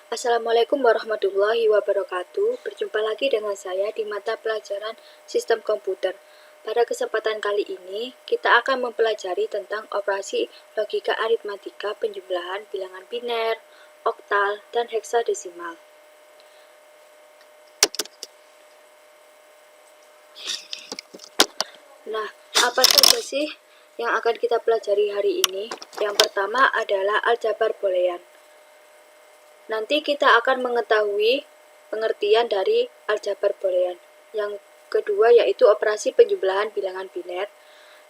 Assalamualaikum warahmatullahi wabarakatuh. Berjumpa lagi dengan saya di mata pelajaran Sistem Komputer. Pada kesempatan kali ini, kita akan mempelajari tentang operasi logika aritmatika penjumlahan bilangan biner, oktal, dan heksadesimal. Nah, apa saja sih yang akan kita pelajari hari ini? Yang pertama adalah aljabar boolean. Nanti kita akan mengetahui pengertian dari aljabar boolean. Yang kedua yaitu operasi penjumlahan bilangan biner.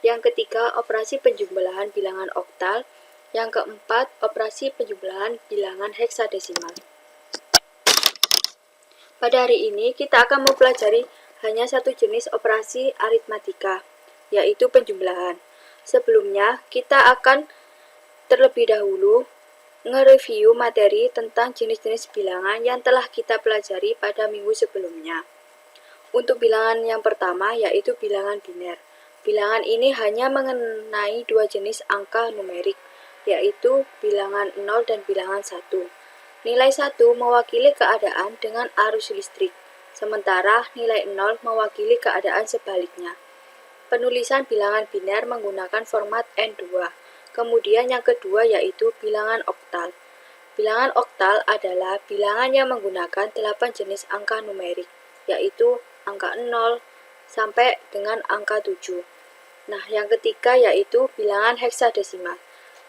Yang ketiga operasi penjumlahan bilangan oktal. Yang keempat operasi penjumlahan bilangan heksadesimal. Pada hari ini kita akan mempelajari hanya satu jenis operasi aritmatika, yaitu penjumlahan. Sebelumnya kita akan terlebih dahulu nge-review materi tentang jenis-jenis bilangan yang telah kita pelajari pada minggu sebelumnya. Untuk bilangan yang pertama yaitu bilangan biner. Bilangan ini hanya mengenai dua jenis angka numerik, yaitu bilangan 0 dan bilangan 1. Nilai 1 mewakili keadaan dengan arus listrik, sementara nilai 0 mewakili keadaan sebaliknya. Penulisan bilangan biner menggunakan format N2. Kemudian yang kedua yaitu bilangan oktal. Bilangan oktal adalah bilangan yang menggunakan 8 jenis angka numerik, yaitu angka 0 sampai dengan angka 7. Nah, yang ketiga yaitu bilangan heksadesimal.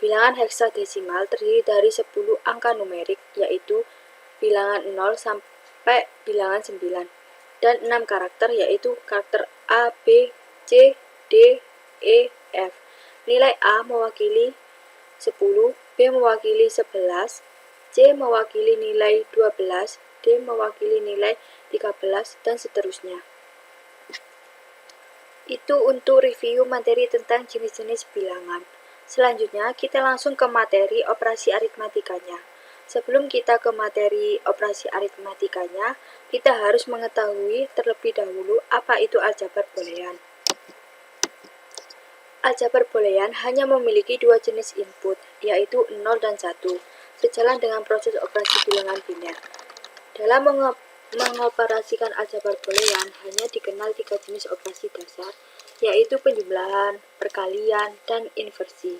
Bilangan heksadesimal terdiri dari 10 angka numerik, yaitu bilangan 0 sampai bilangan 9, dan 6 karakter, yaitu karakter A, B, C, D, E, F. Nilai A mewakili 10, B mewakili 11, C mewakili nilai 12, D mewakili nilai 13, dan seterusnya. Itu untuk review materi tentang jenis-jenis bilangan. Selanjutnya, kita langsung ke materi operasi aritmatikanya. Sebelum kita ke materi operasi aritmatikanya, kita harus mengetahui terlebih dahulu apa itu aljabar boolean. Aljabar boolean hanya memiliki dua jenis input, yaitu 0 dan 1, sejalan dengan proses operasi bilangan biner. Dalam mengoperasikan aljabar boolean hanya dikenal tiga jenis operasi dasar, yaitu penjumlahan, perkalian, dan inversi.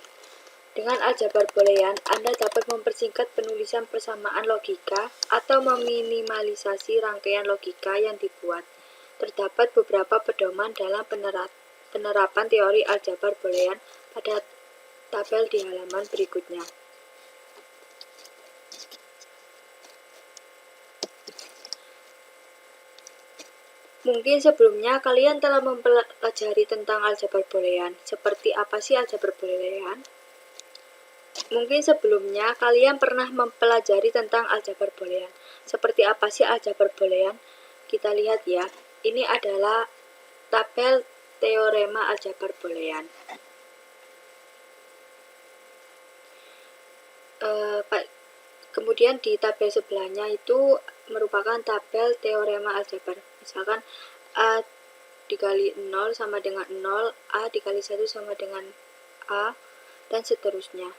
Dengan aljabar boolean, Anda dapat mempersingkat penulisan persamaan logika atau meminimalisasi rangkaian logika yang dibuat. Terdapat beberapa pedoman dalam penerapan teori aljabar boolean pada tabel di halaman berikutnya. Mungkin sebelumnya kalian telah mempelajari tentang aljabar boolean. Seperti apa sih aljabar boolean? Mungkin sebelumnya kalian pernah mempelajari tentang aljabar boolean. Seperti apa sih aljabar boolean? Kita lihat ya. Ini adalah tabel teorema aljabar boolean. Kemudian di tabel sebelahnya itu merupakan tabel teorema aljabar. Misalkan A dikali 0 sama dengan 0, A dikali 1 sama dengan A, dan seterusnya.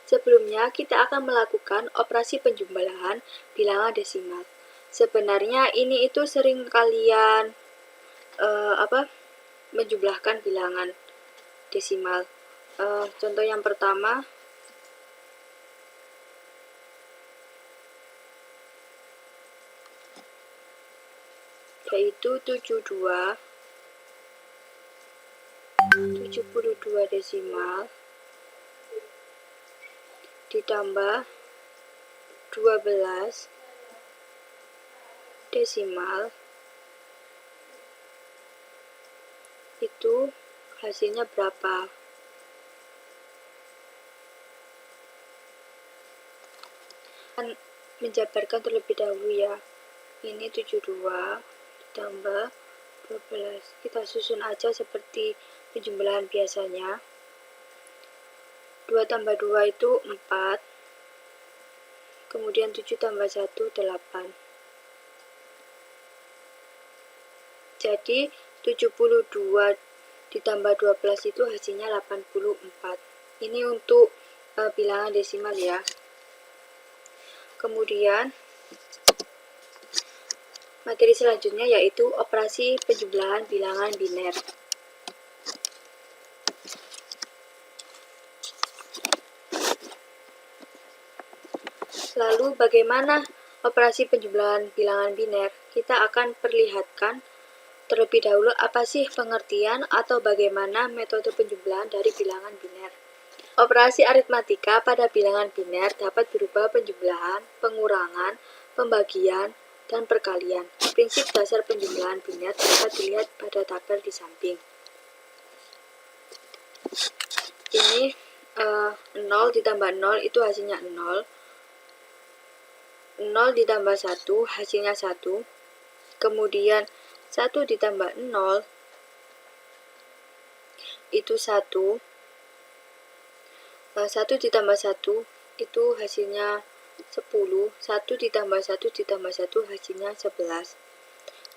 Sebelumnya, kita akan melakukan operasi penjumlahan bilangan desimal. Sebenarnya ini itu sering kalian menjumlahkan bilangan desimal. Contoh yang pertama, yaitu 72 desimal ditambah 12 desimal, itu hasilnya berapa? Menjabarkan terlebih dahulu ya. Ini 72 ditambah 12. Kita susun aja seperti penjumlahan biasanya. 2 tambah 2 itu 4. Kemudian 7 tambah 1, 8. Jadi 72 ditambah 12 itu hasilnya 84. Ini untuk bilangan desimal ya. Kemudian materi selanjutnya yaitu operasi penjumlahan bilangan biner. Lalu bagaimana operasi penjumlahan bilangan biner? Kita akan perlihatkan terlebih dahulu apa sih pengertian atau bagaimana metode penjumlahan dari bilangan biner. Operasi aritmatika pada bilangan biner dapat berupa penjumlahan, pengurangan, pembagian, dan perkalian. Prinsip dasar penjumlahan biner dapat dilihat pada tabel di samping. Ini 0 ditambah 0 itu hasilnya 0. 0 ditambah 1 hasilnya 1. Kemudian 1 ditambah 0 itu 1. 1 ditambah 1 itu hasilnya 10. 1 ditambah 1 ditambah 1 hasilnya 11.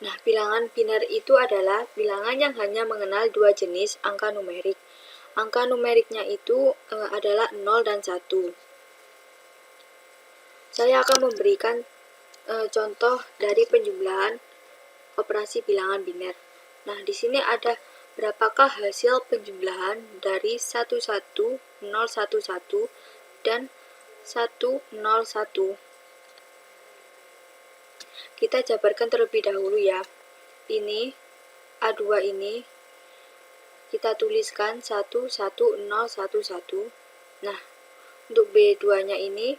Nah, bilangan biner itu adalah bilangan yang hanya mengenal dua jenis angka numerik. Angka numeriknya itu adalah 0 dan 1. Saya akan memberikan contoh dari penjumlahan operasi bilangan biner. Nah, di sini ada berapakah hasil penjumlahan dari 11011 dan 101. Kita jabarkan terlebih dahulu ya. Ini A2 ini kita tuliskan 11011. Nah, untuk B2-nya ini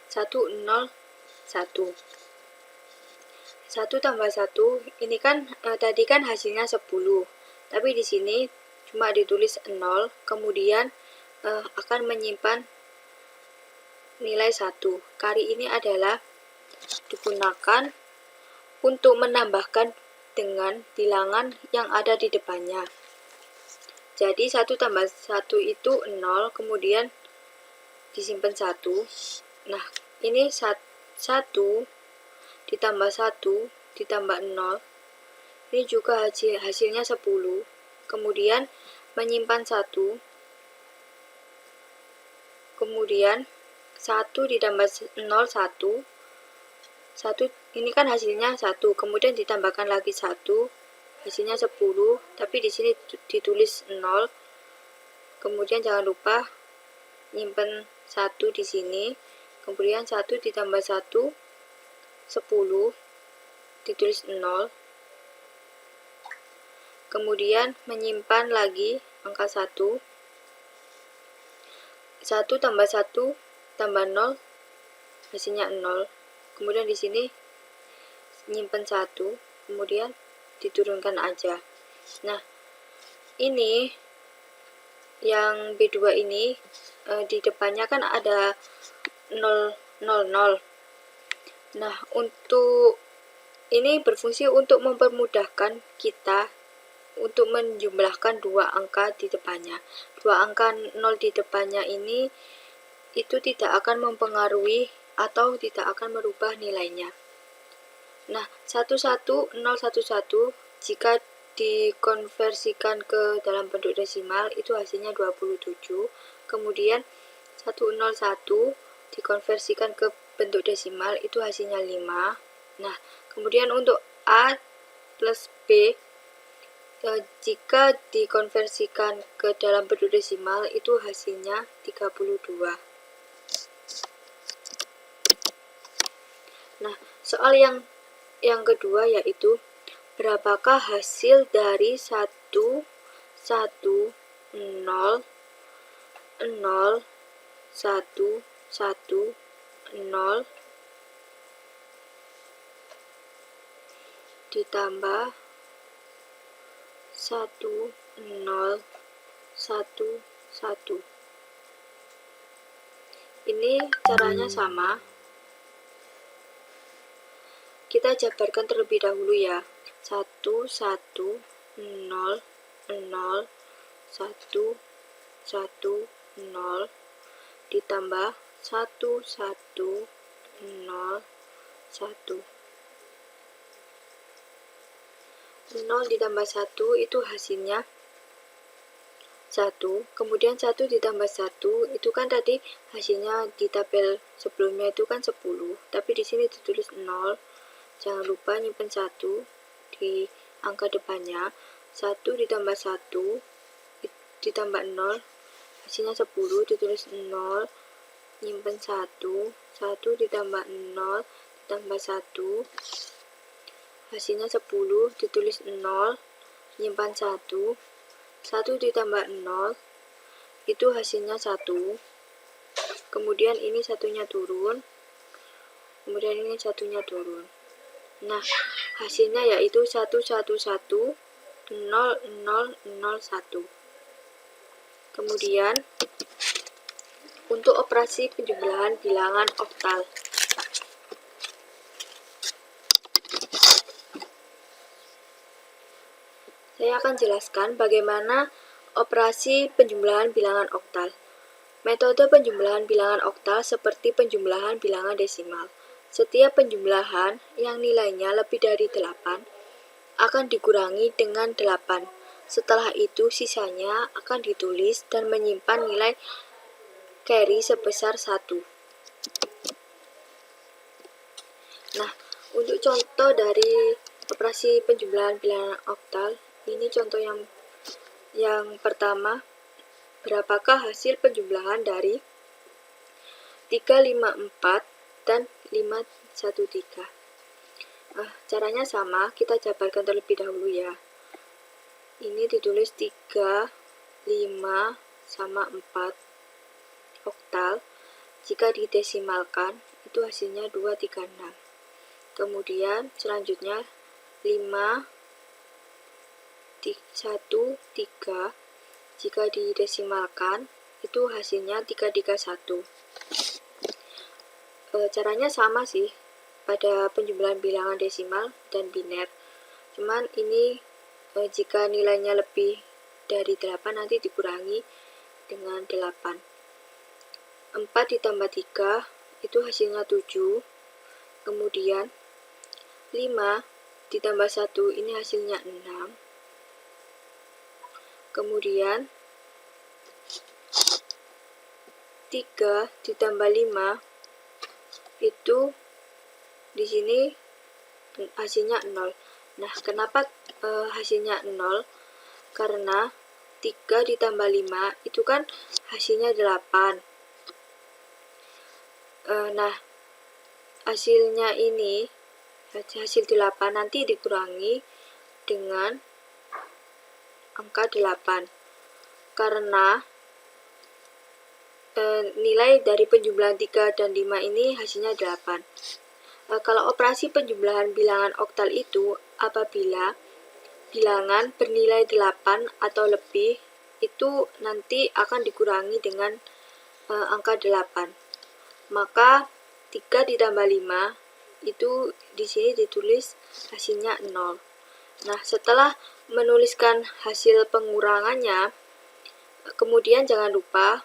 101. 1 tambah 1 ini kan tadi kan hasilnya 10. Tapi di sini cuma ditulis 0, kemudian akan menyimpan nilai 1. Kali ini adalah digunakan untuk menambahkan dengan bilangan yang ada di depannya. Jadi 1 tambah 1 itu 0, kemudian disimpan 1. Nah, ini 1 ditambah 1 ditambah 0. Ini juga hasilnya 10. Kemudian menyimpan 1. Kemudian 1 ditambah 0, 1. 1 ini kan hasilnya 1. Kemudian ditambahkan lagi 1. Hasilnya 10. Tapi di sini ditulis 0. Kemudian jangan lupa nyimpen 1 di sini. Kemudian 1 ditambah 1, 10. Ditulis 0. Kemudian menyimpan lagi angka 1. 1 tambah 1 tambah 0 hasilnya 0. Kemudian di sini nyimpan 1, kemudian diturunkan aja. Nah, ini yang B2 ini di depannya kan ada 0, 0, 0. Nah, untuk ini berfungsi untuk mempermudahkan kita untuk menjumlahkan dua angka di depannya. Dua angka 0 di depannya ini itu tidak akan mempengaruhi atau tidak akan merubah nilainya. Nah, 11011 jika dikonversikan ke dalam bentuk desimal itu hasilnya 27. Kemudian 101 dikonversikan ke bentuk desimal itu hasilnya 5. Nah, kemudian untuk A plus B jika dikonversikan ke dalam bentuk desimal itu hasilnya 32. Nah, soal yang kedua yaitu berapakah hasil dari 1 1 0 0 1 1 0 ditambah 1 0 1 1. Ini caranya sama. Kita jabarkan terlebih dahulu ya. 1 1 0 0 1 1 0 ditambah 1 1 0 1. 0 ditambah 1 itu hasilnya 1, kemudian 1 ditambah 1, itu kan tadi hasilnya di tabel sebelumnya itu kan 10, tapi di sini ditulis 0. Jangan lupa nyimpen 1 di angka depannya. 1 ditambah 1 ditambah 0, hasilnya 10, ditulis 0, nyimpen 1. 1 ditambah 0 ditambah 1, hasilnya 10, ditulis 0, nyimpan 1. 1 ditambah 0, itu hasilnya 1. Kemudian ini satunya turun, kemudian ini satunya turun. Nah, hasilnya yaitu 111 0001. Kemudian untuk operasi penjumlahan bilangan oktal. Saya akan jelaskan bagaimana operasi penjumlahan bilangan oktal. Metode penjumlahan bilangan oktal seperti penjumlahan bilangan desimal. Setiap penjumlahan yang nilainya lebih dari 8 akan dikurangi dengan 8. Setelah itu sisanya akan ditulis dan menyimpan nilai carry sebesar 1. Nah, untuk contoh dari operasi penjumlahan bilangan oktal, ini contoh yang pertama, berapakah hasil penjumlahan dari 354 dan 513? Caranya sama, kita jabarkan terlebih dahulu ya. Ini ditulis 3, 5, sama 4 oktal. Jika didesimalkan, itu hasilnya 236. Kemudian selanjutnya 5, 1, 3, jika didesimalkan itu hasilnya 331. Caranya sama sih pada penjumlahan bilangan desimal dan biner, cuman ini jika nilainya lebih dari 8 nanti dikurangi dengan 8. 4 ditambah 3 itu hasilnya 7. Kemudian 5 ditambah 1 ini hasilnya 6. Kemudian 3 ditambah 5 itu di sini hasilnya 0. Nah, kenapa hasilnya 0? Karena 3 ditambah 5 itu kan hasilnya 8. Nah, hasilnya ini, hasil 8 nanti dikurangi dengan angka 8. Karena nilai dari penjumlahan 3 dan 5 ini hasilnya 8. Kalau operasi penjumlahan bilangan oktal itu apabila bilangan bernilai 8 atau lebih itu nanti akan dikurangi dengan angka 8. Maka 3 ditambah 5 itu di sini ditulis hasilnya 0. Nah, setelah menuliskan hasil pengurangannya, kemudian jangan lupa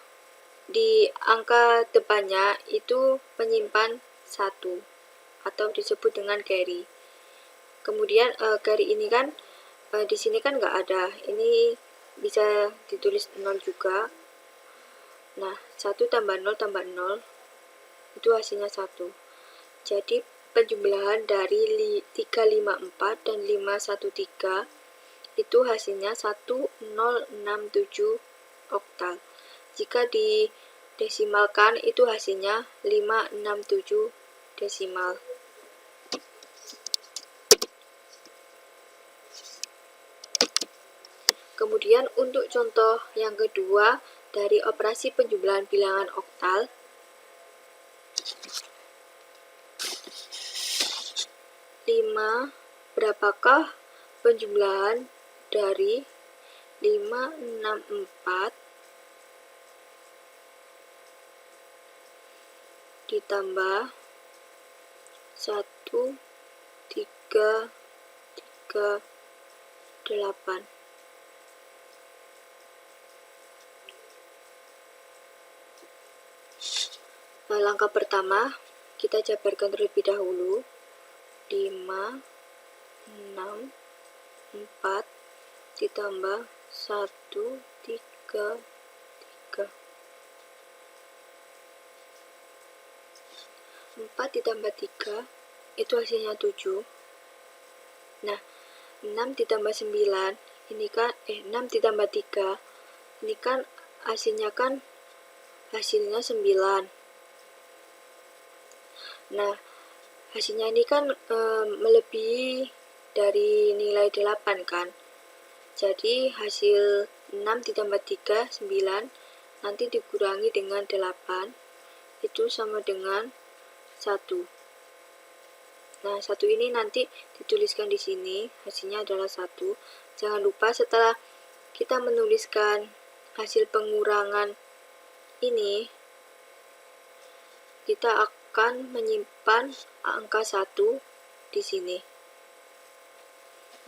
di angka depannya itu menyimpan 1 atau disebut dengan carry. Kemudian carry ini kan di sini kan nggak ada, ini bisa ditulis 0 juga. Nah, 1 tambah 0 itu hasilnya 1. Jadi penjumlahan dari 354 dan 513 itu hasilnya 1067 oktal. Jika didesimalkan itu hasilnya 567 desimal. Kemudian untuk contoh yang kedua dari operasi penjumlahan bilangan oktal, berapakah penjumlahan dari 564 ditambah 1338. Langkah pertama, kita jabarkan terlebih dahulu. 5, 6, 4 ditambah 1, 3, ke 3. 4 ditambah 3 itu hasilnya 7. Nah, 6 ditambah 9 ini kan 6 ditambah 3 ini kan hasilnya 9. Nah, hasilnya ini kan melebihi dari nilai 8 kan. Jadi hasil 6 ditambah 3 9 nanti dikurangi dengan 8 itu sama dengan 1. Nah, 1 ini nanti dituliskan di sini, hasilnya adalah 1. Jangan lupa setelah kita menuliskan hasil pengurangan ini, kita akan menyimpan angka 1 di sini.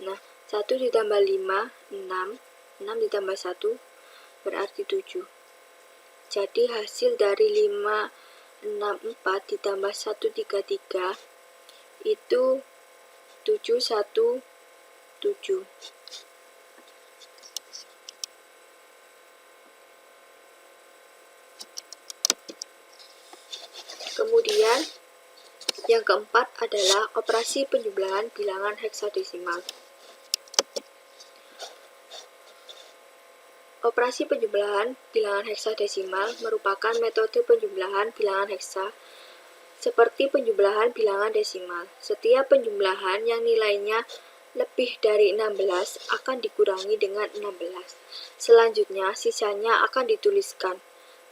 Nah, 1 ditambah 5, 6. 6 ditambah 1 berarti 7. Jadi hasil dari 5, 6, 4 ditambah 1, 3, 3 itu 7, 1, 7. Kemudian yang keempat adalah operasi penjumlahan bilangan heksadesimal. Operasi penjumlahan bilangan heksadesimal merupakan metode penjumlahan bilangan heksa seperti penjumlahan bilangan desimal. Setiap penjumlahan yang nilainya lebih dari 16 akan dikurangi dengan 16. Selanjutnya, sisanya akan dituliskan.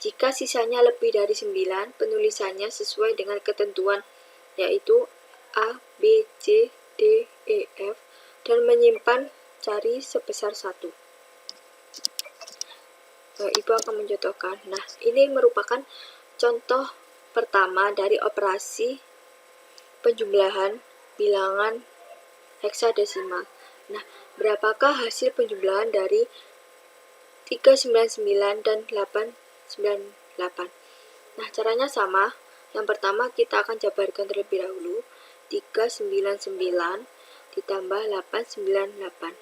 Jika sisanya lebih dari 9, penulisannya sesuai dengan ketentuan, yaitu A, B, C, D, E, F, dan menyimpan cari sebesar 1. Ibu akan mencontohkan. Nah, ini merupakan contoh pertama dari operasi penjumlahan bilangan heksadesimal. Nah, berapakah hasil penjumlahan dari 399 dan 898? Nah, caranya sama. Yang pertama kita akan jabarkan terlebih dahulu. 399 ditambah 898.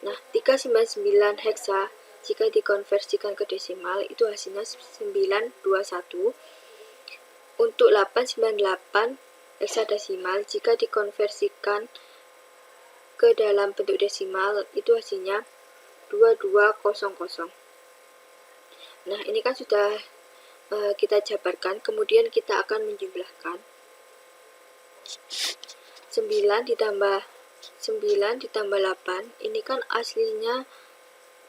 Nah, 399 heksa jika dikonversikan ke desimal itu hasilnya 921. Untuk 898 heksadesimal jika dikonversikan ke dalam bentuk desimal itu hasilnya 2200. Nah, ini kan sudah kita jabarkan, kemudian kita akan menjumlahkan 9 ditambah 8 ini kan aslinya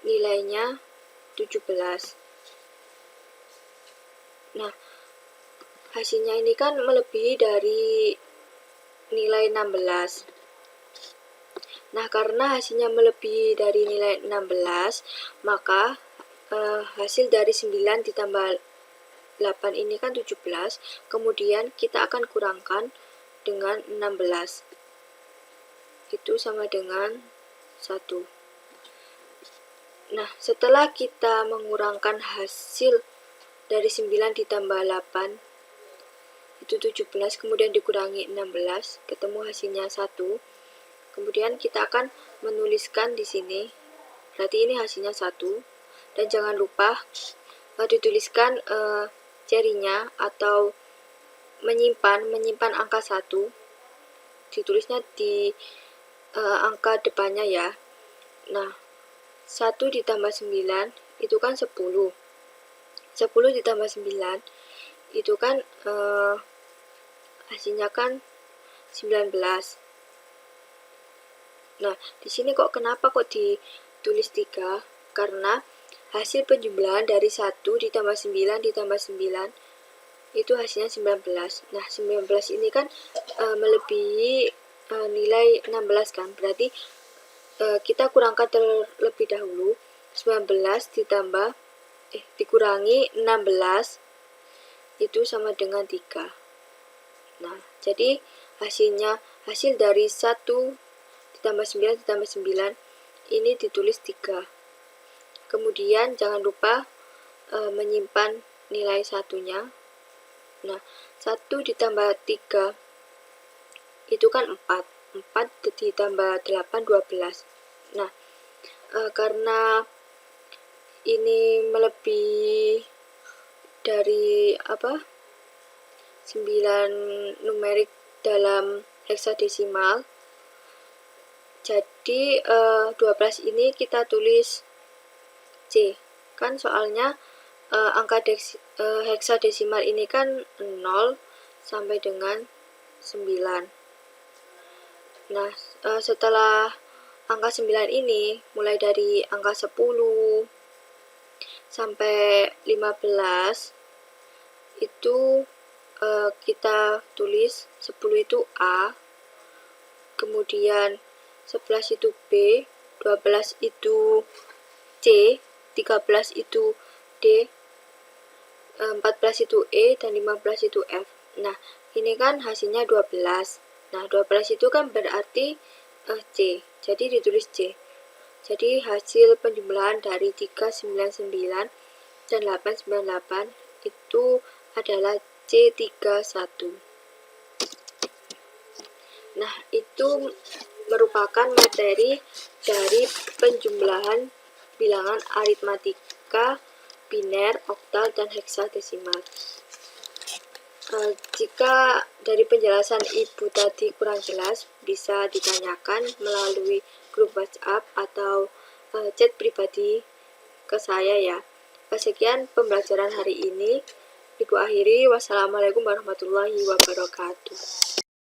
nilainya 17. Nah, hasilnya ini kan melebihi dari nilai 16. Nah, karena hasilnya melebihi dari nilai 16, maka hasil dari 9 ditambah 8 ini kan 17, kemudian kita akan kurangkan dengan 16. Itu sama dengan 1. Nah, setelah kita mengurangkan hasil dari 9 ditambah 8 itu 17, kemudian dikurangi 16, ketemu hasilnya 1. Kemudian kita akan menuliskan di sini, berarti ini hasilnya 1. Dan jangan lupa dituliskan cerinya atau menyimpan angka 1. Ditulisnya di angka depannya ya. Nah, 1 ditambah 9 itu kan 10. 10 ditambah 9 itu kan hasilnya kan 19. Nah, di sini kenapa ditulis 3? Karena hasil penjumlahan dari 1 ditambah 9 ditambah 9 itu hasilnya 19. Nah, 19 ini kan melebihi nilai 16 kan. Berarti kita kurangkan terlebih dahulu. 19 dikurangi 16 itu sama dengan 3. Nah, jadi hasil dari 1 ditambah 9 ditambah 9 ini ditulis 3. Kemudian jangan lupa menyimpan nilai satunya. Nah, 1 ditambah 3 itu kan 4. 4 ditambah 8, 12. Nah, karena ini melebihi dari 9 numerik dalam heksadesimal, jadi 12 ini kita tulis C. Kan soalnya angka heksadesimal ini kan 0 sampai dengan 9. Nah, setelah angka 9 ini, mulai dari angka 10 sampai 15, itu kita tulis 10 itu A, kemudian 11 itu B, 12 itu C, 13 itu D, 14 itu E, dan 15 itu F. Nah, ini kan hasilnya 12. Nah, 12 itu kan berarti C, jadi ditulis C. Jadi hasil penjumlahan dari 399 dan 898 itu adalah C31. Nah, itu merupakan materi dari penjumlahan bilangan aritmatika, biner, oktal, dan heksadesimal. Jika dari penjelasan Ibu tadi kurang jelas, bisa ditanyakan melalui grup WhatsApp atau chat pribadi ke saya ya. Sekian pembelajaran hari ini. Ibu akhiri, wassalamualaikum warahmatullahi wabarakatuh.